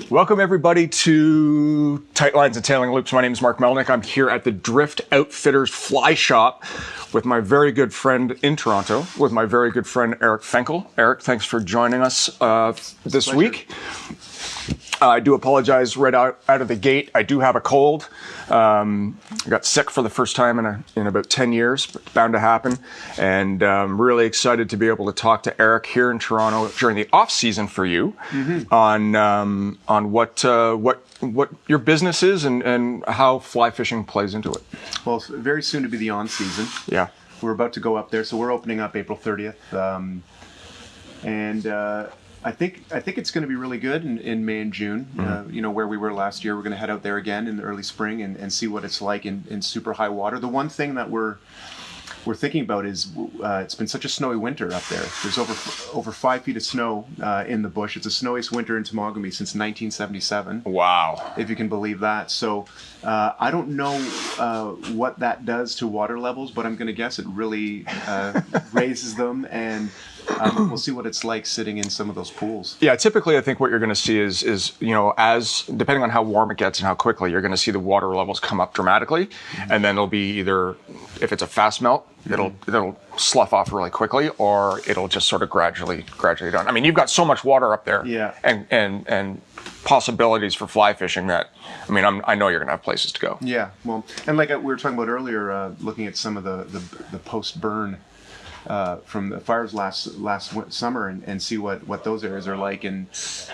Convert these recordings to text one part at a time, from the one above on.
Welcome everybody to Tight Lines and Tailing Loops. My name is Mark Melnyk. I'm here at the Drift Outfitters Fly Shop with my very good friend in Toronto, with my very good friend Erik Fenkell. Erik, thanks for joining us this week. I do apologize right out of the gate. I do have a cold. I got sick for the first time in about 10 years, but bound to happen. And I'm really excited to be able to talk to Erik here in Toronto during the off season for you on what your business is and how fly fishing plays into it. Well, it's very soon to be the on season. Yeah. We're about to go up there, so we're opening up April 30th. I think it's going to be really good in May and June. Where we were last year, we're going to head out there again in the early spring and see what it's like in super high water. The one thing that we're thinking about is it's been such a snowy winter up there. There's over 5 feet of snow in the bush. It's the snowiest winter in Temagami since 1977. Wow. If you can believe that. So I don't know what that does to water levels, but I'm going to guess it really raises them, and we'll see what it's like sitting in some of those pools. Yeah, typically I think what you're going to see is as depending on how warm it gets and how quickly, you're going to see the water levels come up dramatically, and then it'll be either, if it's a fast melt, it'll slough off really quickly, or it'll just sort of gradually down. I mean, you've got so much water up there, and possibilities for fly fishing that, I mean, I know you're going to have places to go. Yeah, well, and like we were talking about earlier, looking at some of the post-burn from the fires last summer and see what those areas are like, and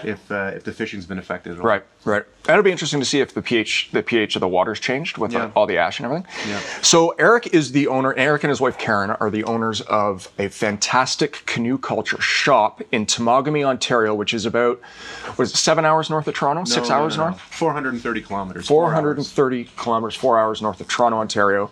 if the fishing's been affected at all. Right. That'll be interesting to see if the pH of the water's changed with all the ash and everything. Yeah. So Erik is the owner. Erik and his wife Karen are the owners of a fantastic canoe culture shop in Temagami, Ontario, which is about 7 hours north of Toronto? 6 hours north? 430 kilometers. 430 kilometers, 4 hours north of Toronto, Ontario.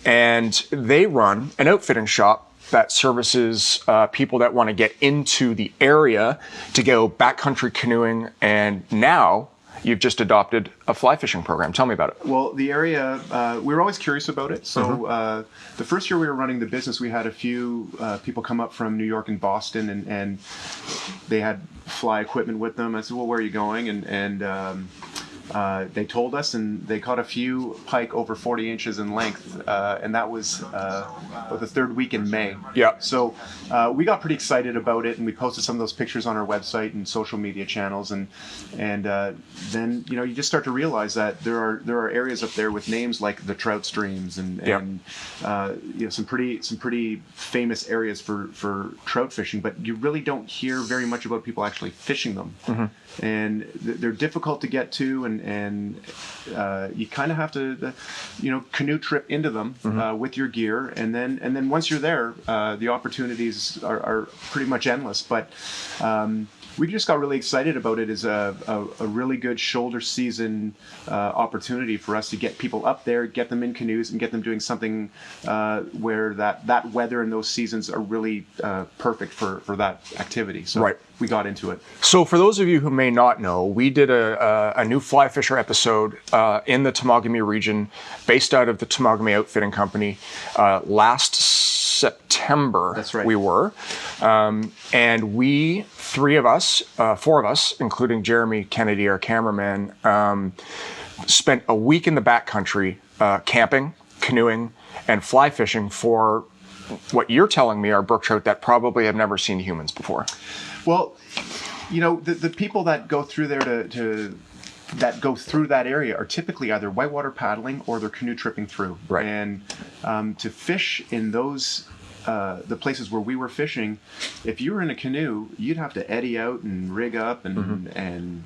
And they run an outfitting shop that services people that want to get into the area to go backcountry canoeing, and now you've just adopted a fly fishing program. Tell me about it. Well, the area, we were always curious about it. So the first year we were running the business, we had a few people come up from New York and Boston, and they had fly equipment with them. I said, well, where are you going? And they told us, and they caught a few pike over 40 inches in length, and that was the third week in May. Yeah. So we got pretty excited about it, and we posted some of those pictures on our website and social media channels, and then you just start to realize that there are areas up there with names like the trout streams and some pretty famous areas for trout fishing, but you really don't hear very much about people actually fishing them. And they're difficult to get to, and you kind of have to canoe trip into them with your gear, and then once you're there, the opportunities are pretty much endless. But we just got really excited about it as a really good shoulder season opportunity for us to get people up there, get them in canoes, and get them doing something where that weather and those seasons are really perfect for that activity. So we got into it. So for those of you who may not know, we did a new fly fisher episode in the Temagami region, based out of the Temagami Outfitting Company, last September. That's right. We were. And we, four of us, including Jeremy Kennedy, our cameraman, spent a week in the backcountry camping, canoeing, and fly fishing for what you're telling me are brook trout that probably have never seen humans before. Well, the people that go through there that go through that area are typically either whitewater paddling or they're canoe tripping through. Right. And to fish in those the places where we were fishing, if you were in a canoe, you'd have to eddy out and rig up and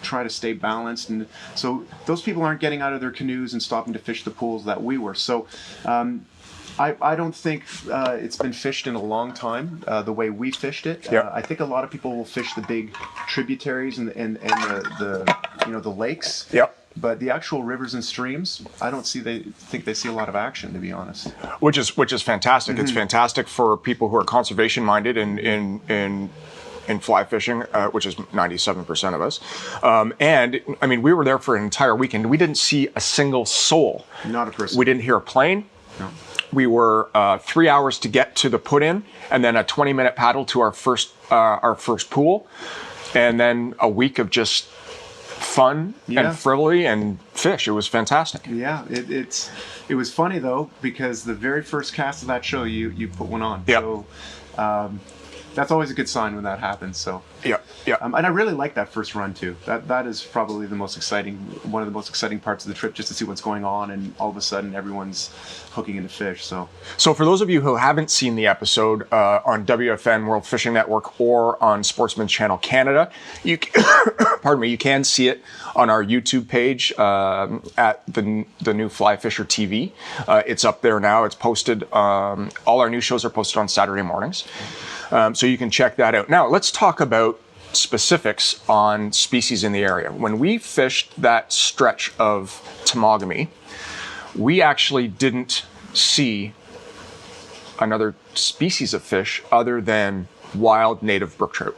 try to stay balanced. And so those people aren't getting out of their canoes and stopping to fish the pools that we were. So I don't think it's been fished in a long time the way we fished it. I think a lot of people will fish the big tributaries and the lakes. Yep. But the actual rivers and streams, I don't think they see a lot of action, to be honest. Which is fantastic. It's fantastic for people who are conservation minded in fly fishing, which is 97% of us. And I mean, we were there for an entire weekend. We didn't see a single soul. Not a person. We didn't hear a plane. No. We were 3 hours to get to the put-in, and then a 20-minute paddle to our first pool. and then a week of just fun Yeah. and frivolity and fish. It was fantastic. Yeah, it was funny though, because the very first cast of that show, you put one on. Yep. So that's always a good sign when that happens. So Yeah, yeah. and I really like that first run too. That is probably one of the most exciting parts of the trip, just to see what's going on, and all of a sudden everyone's hooking into fish. So for those of you who haven't seen the episode on WFN World Fishing Network or on Sportsman's Channel Canada, you pardon me, you can see it on our YouTube page at the new Fly Fisher TV. It's up there now. It's posted. All our new shows are posted on Saturday mornings, so you can check that out. Now let's talk about specifics on species in the area. When we fished that stretch of Temagami, we actually didn't see another species of fish other than wild native brook trout.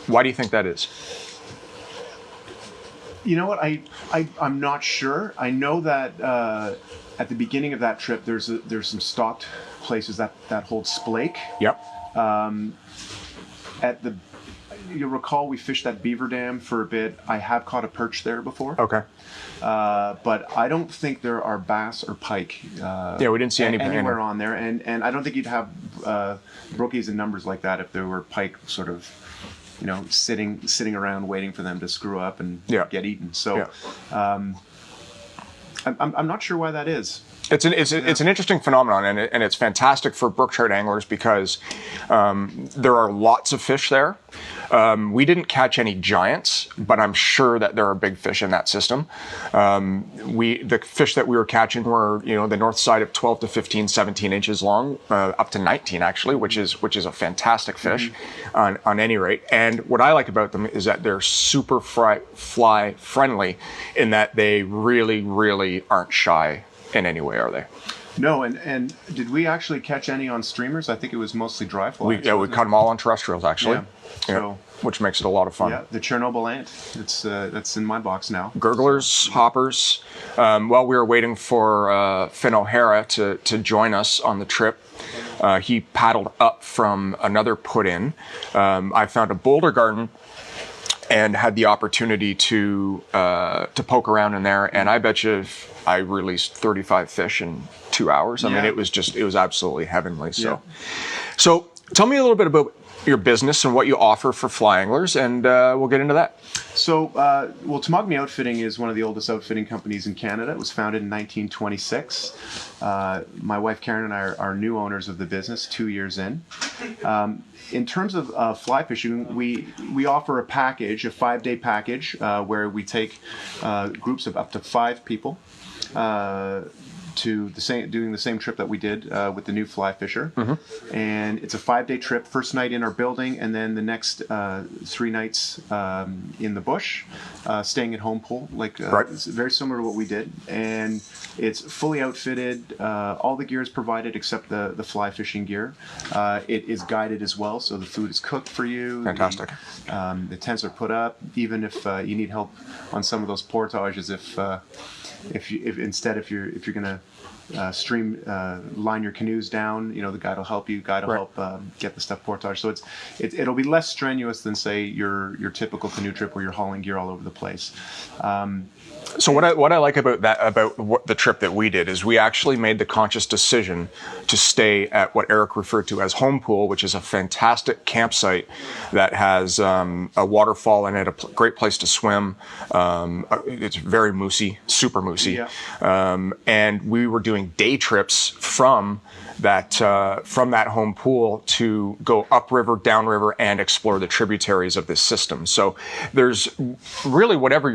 Why do you think that is? You know what? I'm not sure. I know that at the beginning of that trip, there's some stocked places that hold splake. Yep. You'll recall we fished that beaver dam for a bit. I have caught a perch there before. Okay. But I don't think there are bass or pike. Yeah, we didn't see anything anywhere on there, and I don't think you'd have brookies in numbers like that if there were pike sort of, sitting around waiting for them to screw up and get eaten. So, I'm not sure why that is. It's an interesting phenomenon, and it's fantastic for brook trout anglers because there are lots of fish there. We didn't catch any giants, but I'm sure that there are big fish in that system. The fish that we were catching were, the north side of 12 to 15, 17 inches long, up to 19 actually, which is a fantastic fish on any rate. And what I like about them is that they're super fly friendly in that they really, really aren't shy in any way, are they? No, and did we actually catch any on streamers? I think it was mostly dry flies. We caught them all on terrestrials, actually. So, which makes it a lot of fun. Yeah, the Chernobyl ant. That's in my box now. Gurglers, hoppers. While we were waiting for Finn O'Hara to join us on the trip, he paddled up from another put-in. I found a boulder garden and had the opportunity to poke around in there, and I bet you I released 35 fish in 2 hours. I mean, it was absolutely heavenly. So tell me a little bit about your business and what you offer for fly anglers, and we'll get into that. So, Temagami Outfitting is one of the oldest outfitting companies in Canada. It was founded in 1926. My wife Karen and I are new owners of the business, 2 years in. In terms of fly fishing, we offer a package, a 5-day package, where we take groups of up to 5 people doing the same trip that we did with the new Fly Fisher. And it's a 5-day trip. First night in our building, and then the next 3 nights in the bush, staying at home pool. It's very similar to what we did. And it's fully outfitted. All the gear is provided except the fly fishing gear. It is guided as well, so the food is cooked for you. Fantastic. The tents are put up, even if you need help on some of those portages. If you're gonna line your canoes down, the guide will help you. Guide will help get the stuff portage. So it'll be less strenuous than say your typical canoe trip where you're hauling gear all over the place. So what I like about the trip that we did is we actually made the conscious decision to stay at what Erik referred to as home pool, which is a fantastic campsite that has a waterfall in it, great place to swim. It's very moosey, super moosey. Yeah. And we were doing day trips from that home pool to go upriver, downriver, and explore the tributaries of this system. So there's really whatever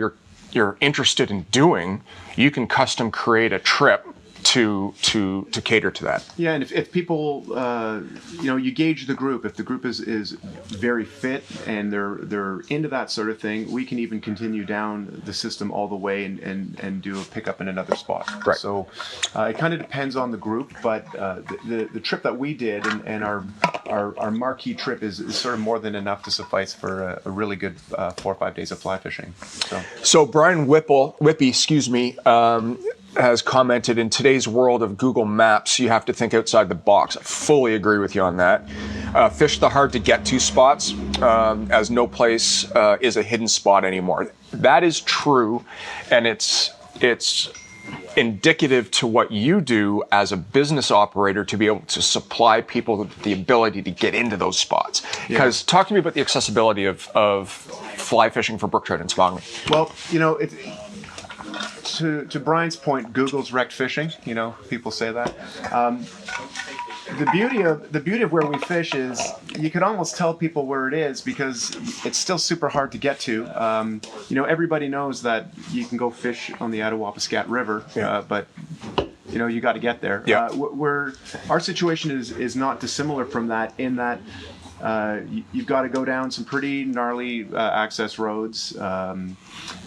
you're interested in doing, you can custom create a trip to cater to that. Yeah, and if people, you gauge the group. If the group is very fit and they're into that sort of thing, we can even continue down the system all the way and do a pickup in another spot. Right. So it kind of depends on the group, but the trip that we did and our marquee trip is sort of more than enough to suffice for a really good 4 or 5 days of fly fishing. So Brian Whippy, has commented, in today's world of Google Maps, you have to think outside the box. I fully agree with you on that. fish the hard to get to spots, as no place is a hidden spot anymore. That is true, and it's indicative to what you do as a business operator to be able to supply people the ability to get into those spots. Because talk to me about the accessibility of fly fishing for brook trout in Temagami. Well, to Brian's point, Google's wrecked fishing. People say that. The beauty of where we fish is you can almost tell people where it is because it's still super hard to get to. Everybody knows that you can go fish on the Attawapiskat River, but you got to get there. Where our situation is not dissimilar from that in that you've got to go down some pretty gnarly access roads,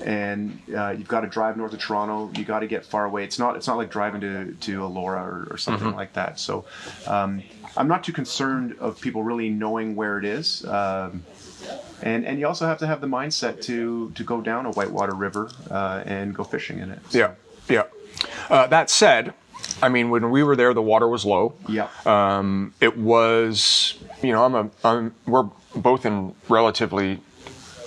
and you've got to drive north of Toronto. You got to get far away. It's not like driving to Elora or something like that. So I'm not too concerned of people really knowing where it is. And you also have to have the mindset to go down a whitewater river and go fishing in it. So. That said, I mean, when we were there, the water was low. It was, we're both in relatively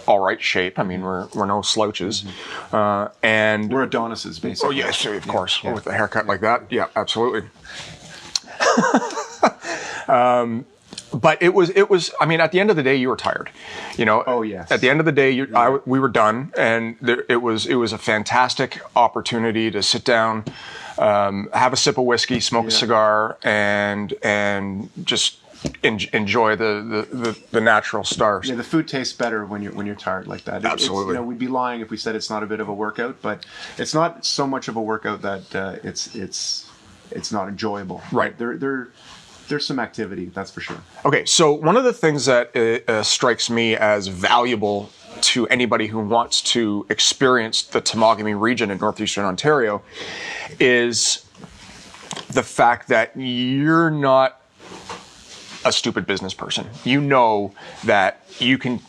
all right shape. I mean, we're no slouches. And we're Adonises, basically. Oh, yes, of course. With a haircut like that. Yeah, absolutely. But it was. I mean, at the end of the day, you were tired. Oh yes. At the end of the day, we were done, and it was a fantastic opportunity to sit down, have a sip of whiskey, smoke a cigar, and just enjoy the natural stars. Yeah, the food tastes better when you're tired like that. Absolutely. We'd be lying if we said it's not a bit of a workout, but it's not so much of a workout that it's not enjoyable. Right. There's some activity, that's for sure. Okay, so one of the things that strikes me as valuable to anybody who wants to experience the Temagami region in northeastern Ontario is the fact that you're not a stupid business person. You know that you can,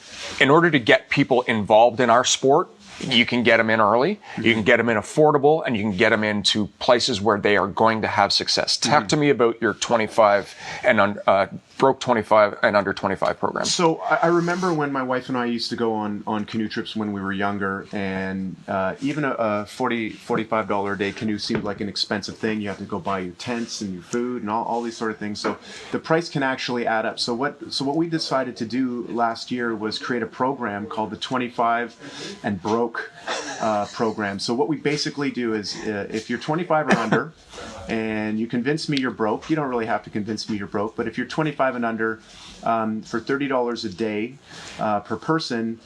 in order to get people involved in our sport, you can get them in early, you can get them in affordable, and you can get them into places where they are going to have success. Talk to me about your 25 and Brook 25 and under 25 program. So I remember when my wife and I used to go on canoe trips when we were younger, and even a $45 a day canoe seemed like an expensive thing. You have to go buy your tents and your food and all these sort of things. So the price can actually add up. So what we decided to do last year was create a program called the 25 and Broke program. So what we basically do is if you're 25 or under and you convince me you're broke, you don't really have to convince me you're broke, but if you're 25 and under, for $30 a day per person,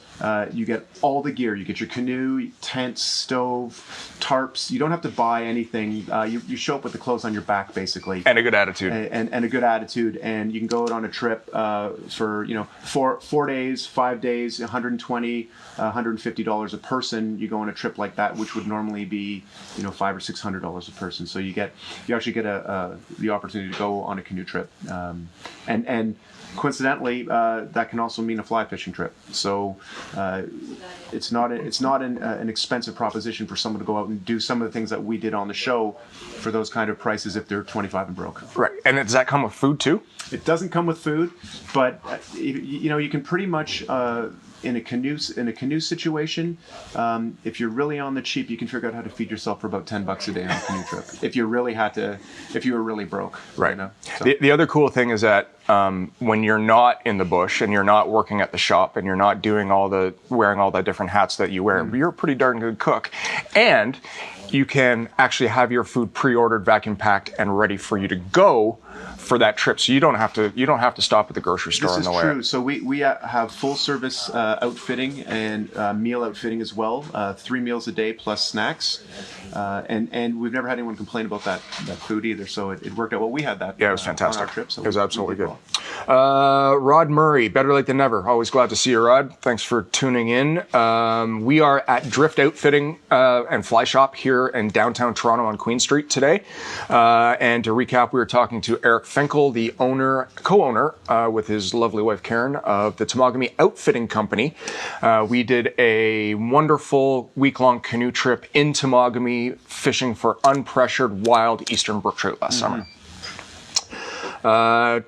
you get all the gear. You get your canoe, tent, stove, tarps. You don't have to buy anything. You show up with the clothes on your back, basically. And a good attitude. And a good attitude. And you can go out on a trip for 4 days, 5 days, $120, $150 a person. You go on a trip like that, which would normally be $500 or $600 a person. So you actually get the opportunity to go on a canoe trip. And coincidentally, that can also mean a fly fishing trip. So it's not an expensive proposition for someone to go out and do some of the things that we did on the show for those kind of prices if they're 25 and broke. Right. And does that come with food too? It doesn't come with food, but you can pretty much in a canoe situation, if you're really on the cheap, you can figure out how to feed yourself for about $10 a day on a canoe trip. If you were really broke, right? So. The other cool thing is that when you're not in the bush and you're not working at the shop and you're not wearing all the different hats that you wear, you're a pretty darn good cook, and you can actually have your food pre-ordered, vacuum packed, and ready for you to go for that trip. So you don't have to stop at the grocery store on the way. This is true. So we have full service outfitting and meal outfitting as well. 3 meals a day plus snacks, and we've never had anyone complain about that food either. So it worked out well. We had that. Yeah, it was fantastic. On our trip, so it was absolutely good. Rod Murray, better late than never. Always glad to see you, Rod. Thanks for tuning in. We are at Drift Outfitting and Fly Shop here in downtown Toronto on Queen Street today. And to recap, we were talking to Erik Fenkell, the co-owner with his lovely wife Karen of the Temagami Outfitting Company. We did a wonderful week-long canoe trip in Temagami, fishing for unpressured wild eastern brook trout last summer.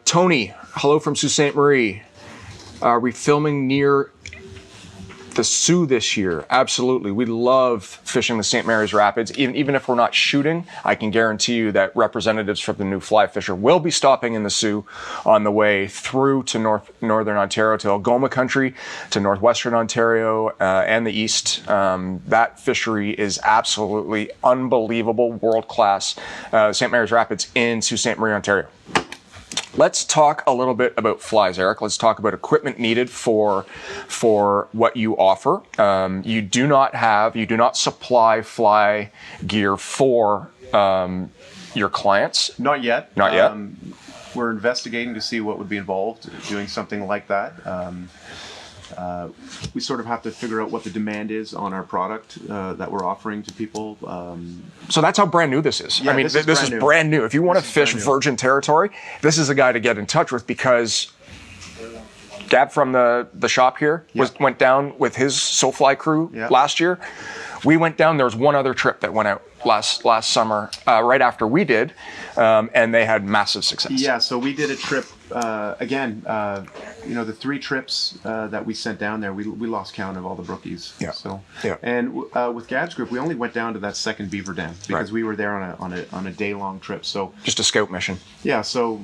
Tony hello from Sault Ste. Marie. Are we filming near the Sioux this year? Absolutely. We love fishing the St. Mary's Rapids. Even if we're not shooting, I can guarantee you that representatives from the new fly fisher will be stopping in the Sioux on the way through to northern Ontario, to Algoma country, to northwestern Ontario, and the east. That fishery is absolutely unbelievable, world-class. St. Mary's Rapids in Sault Ste. Marie, Ontario. Let's talk a little bit about flies, Eric. Let's talk about equipment needed for what you offer. You do not supply fly gear for your clients. Not yet. Not yet. We're investigating to see what would be involved doing something like that. We sort of have to figure out what the demand is on our product that we're offering to people. So that's how brand new this is. Yeah, I mean, this is brand new. If you want to fish virgin territory, this is a guy to get in touch with, because Gab from the shop here went down with his SoFly crew last year. We went down. There was one other trip that went out last summer, right after we did, and they had massive success. Yeah, so we did a trip again. The 3 trips that we sent down there, we lost count of all the brookies. Yeah. So yeah. And with Gab's group, we only went down to that second beaver dam because we were there on a day-long trip. So just a scout mission. Yeah. So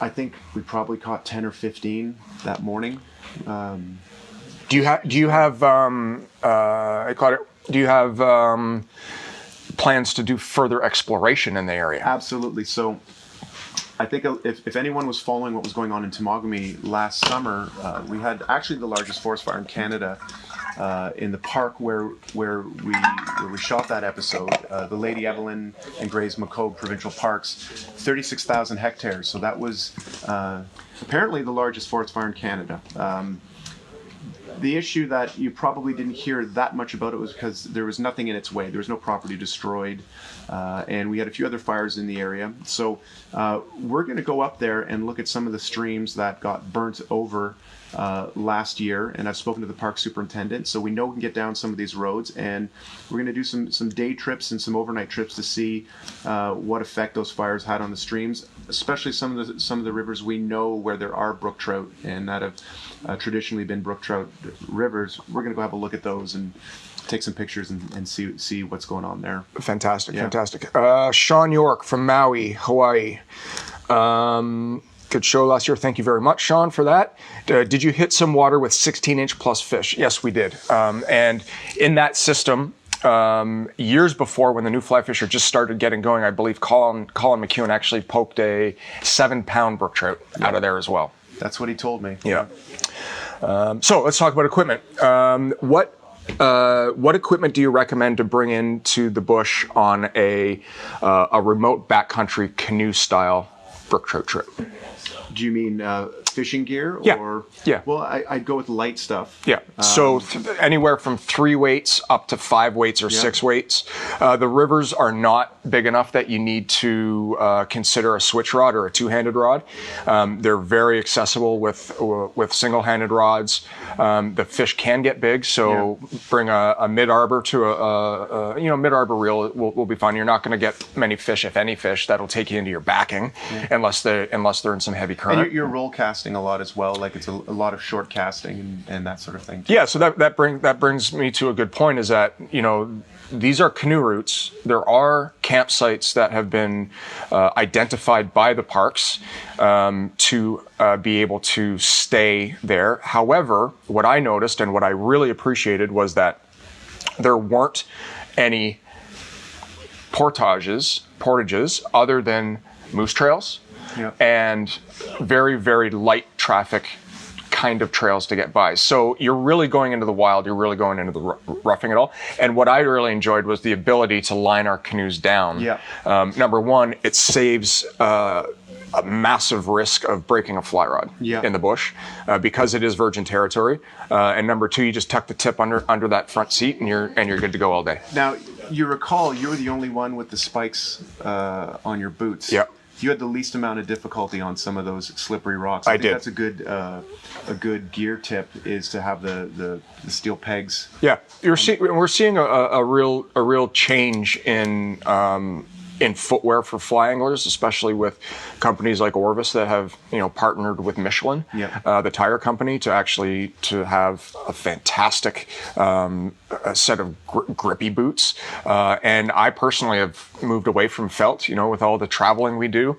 I think we probably caught 10 or 15 that morning. Do you have plans to do further exploration in the area? Absolutely. So I think if anyone was following what was going on in Temagami last summer, we had actually the largest forest fire in Canada in the park where we shot that episode, the Lady Evelyn and Gray's Macomb Provincial Parks, 36,000 hectares. So that was apparently the largest forest fire in Canada. The issue that you probably didn't hear that much about it was because there was nothing in its way. There was no property destroyed, and we had a few other fires in the area. So we're going to go up there and look at some of the streams that got burnt over last year, and I've spoken to the park superintendent, so we know we can get down some of these roads, and we're going to do some day trips and some overnight trips to see what effect those fires had on the streams, especially some of the rivers we know where there are brook trout and that have traditionally been brook trout rivers. We're going to go have a look at those and take some pictures and see what's going on there. Fantastic. Sean York from Maui, Hawaii. Good show last year. Thank you very much, Sean, for that. Did you hit some water with 16-inch plus fish? Yes, we did. And in that system, years before, when the new fly fisher just started getting going, I believe Colin McEwen actually poked a 7-pound brook trout out of there as well. That's what he told me. Yeah. So let's talk about equipment. What equipment do you recommend to bring into the bush on a remote backcountry canoe style brook trout trip? Do you mean fishing gear? Or yeah. Well, I'd go with light stuff. Yeah. So anywhere from 3 weights up to 5 weights or 6 weights. The rivers are not big enough that you need to consider a switch rod or a 2-handed rod. They're very accessible with single-handed rods. The fish can get big, so bring a mid-arbor to a mid-arbor reel will be fine. You're not going to get many fish, if any fish, that'll take you into your backing unless they're in some heavy current. And you're roll casting a lot as well, like it's a lot of short casting and that sort of thing. Yeah, so that brings me to a good point, is that, these are canoe routes. There are campsites that have been identified by the parks to be able to stay there. However, what I noticed and what I really appreciated was that there weren't any portages other than moose trails and very, very light traffic kind of trails to get by. So you're really going into the wild, you're really going into the roughing it all. And what I really enjoyed was the ability to line our canoes down. Number one, it saves a massive risk of breaking a fly rod in the bush because it is virgin territory. And number two, you just tuck the tip under that front seat and you're good to go all day. Now, you recall you were the only one with the spikes on your boots. Yeah. You had the least amount of difficulty on some of those slippery rocks. I think that's a good gear tip, is to have the steel pegs. Yeah, we're seeing a real change in in footwear for fly anglers, especially with companies like Orvis that have partnered with Michelin, the tire company, to have a fantastic a set of grippy boots. And I personally have moved away from felt, with all the traveling we do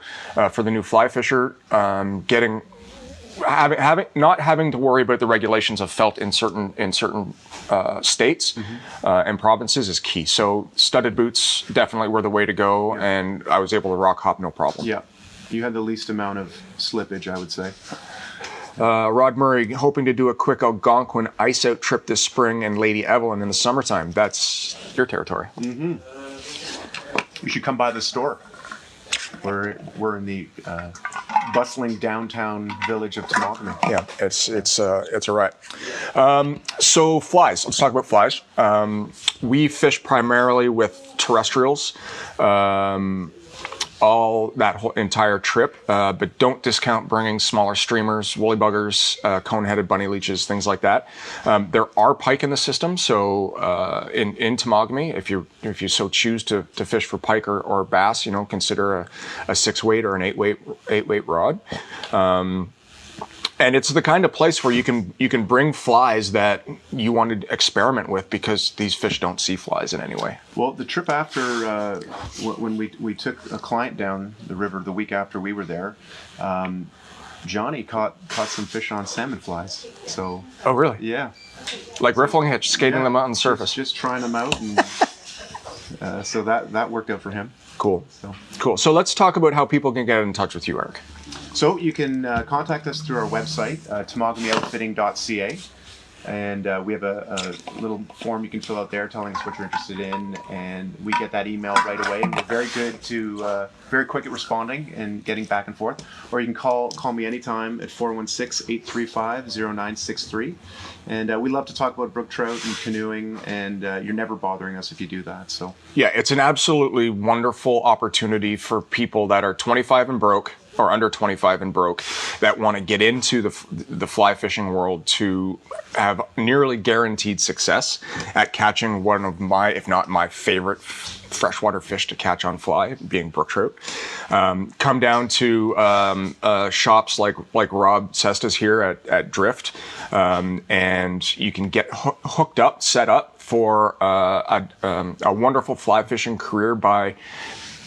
for the new fly fisher, not having to worry about the regulations of felt in certain states and provinces is key. So studded boots definitely were the way to go, and I was able to rock hop no problem. Yeah, you had the least amount of slippage, I would say. Rod Murray hoping to do a quick Algonquin ice out trip this spring and Lady Evelyn in the summertime. That's your territory. You should come by the store. We're in the bustling downtown village of Temagami. Yeah, it's a riot. So flies. Let's talk about flies. We fish primarily with terrestrials. All that whole entire trip, but don't discount bringing smaller streamers, woolly buggers, cone-headed bunny leeches, things like that. There are pike in the system, so in Temagami, if you so choose to fish for pike or bass, consider a 6-weight or an 8-weight rod. And it's the kind of place where you can bring flies that you want to experiment with, because these fish don't see flies in any way. Well, the trip after, when we took a client down the river the week after we were there, Johnny caught some fish on salmon flies. So. Oh, really? Yeah. Like riffling hitch, skating them out on the surface. Just trying them out, and so that worked out for him. Cool. Cool. So let's talk about how people can get in touch with you, Erik. So you can contact us through our website, temagami.outfitting.ca, and we have a little form you can fill out there telling us what you're interested in, and we get that email right away, and we're very quick at responding and getting back and forth. Or you can call me anytime at 416-835-0963, and we love to talk about brook trout and canoeing, and you're never bothering us if you do that. So yeah, it's an absolutely wonderful opportunity for people that are 25 and broke, or under 25 and broke, that want to get into the fly fishing world, to have nearly guaranteed success at catching one of my, if not my favorite freshwater fish to catch on fly, being brook trout. Come down to shops like Rob Sesta's here at Drift, and you can get hooked up, set up for a wonderful fly fishing career by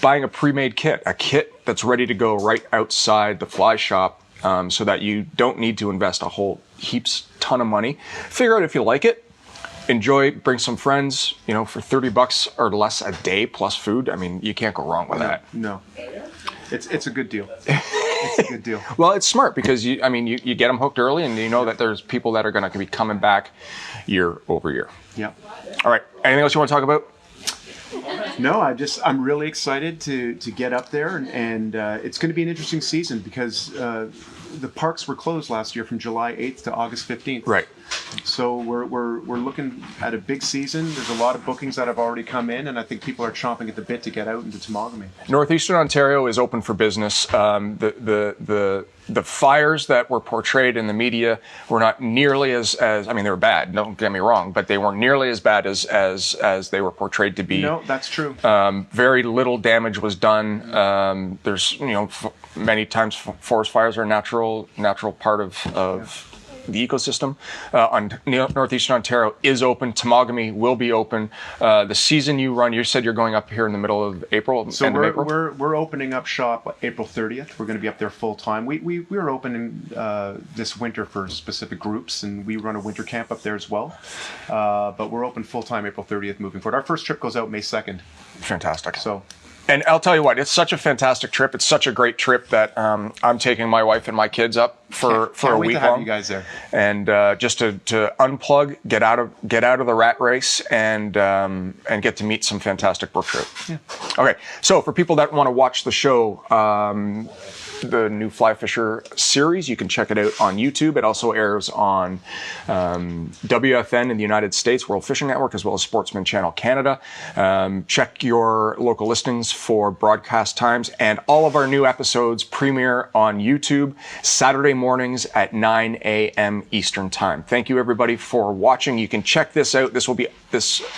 buying a pre-made kit, a kit that's ready to go right outside the fly shop, so that you don't need to invest a whole ton of money. Figure out if you like it, enjoy, bring some friends, for $30 or less a day plus food. I mean, you can't go wrong with that. No. It's a good deal. It's a good deal. Well, it's smart, because you get them hooked early, and you know that there's people that are going to be coming back year over year. Yeah. All right. Anything else you want to talk about? No, I'm really excited to get up there, and it's going to be an interesting season, because the parks were closed last year from July 8th to August 15th. Right. So we're looking at a big season. There's a lot of bookings that have already come in, and I think people are chomping at the bit to get out into Temagami. Northeastern Ontario is open for business. The fires that were portrayed in the media were not nearly as I mean, they were bad, don't get me wrong, but they weren't nearly as bad as they were portrayed to be. No, that's true. Very little damage was done. There's, many times forest fires are a natural part of the ecosystem. Northeastern Ontario is open. Temagami will be open. The season you run, you said you're going up here in the middle of April. So we're opening up shop April 30th. We're going to be up there full time. We were opening this winter for specific groups, and we run a winter camp up there as well. But we're open full time April 30th moving forward. Our first trip goes out May 2nd. Fantastic. So. And I'll tell you what, it's such a fantastic trip. It's such a great trip that I'm taking my wife and my kids up for a week long. Have you guys there. And just to unplug, get out of the rat race, and get to meet some fantastic brook trout. Yeah. Okay, so for people that want to watch the show, the new Fly Fisher series. You can check it out on YouTube. It also airs on WFN in the United States, World Fishing Network, as well as Sportsman Channel Canada. Check your local listings for broadcast times, and all of our new episodes premiere on YouTube Saturday mornings at 9 a.m. Eastern Time. Thank you everybody for watching. You can check this out. This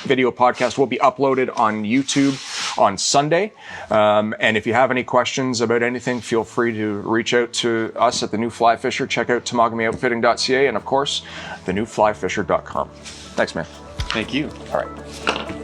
video podcast will be uploaded on YouTube on Sunday. And if you have any questions about anything, feel free to reach out to us at the New Fly Fisher. Check out temagami.outfitting.ca, and of course, thenewflyfisher.com. Thanks, man. Thank you. All right.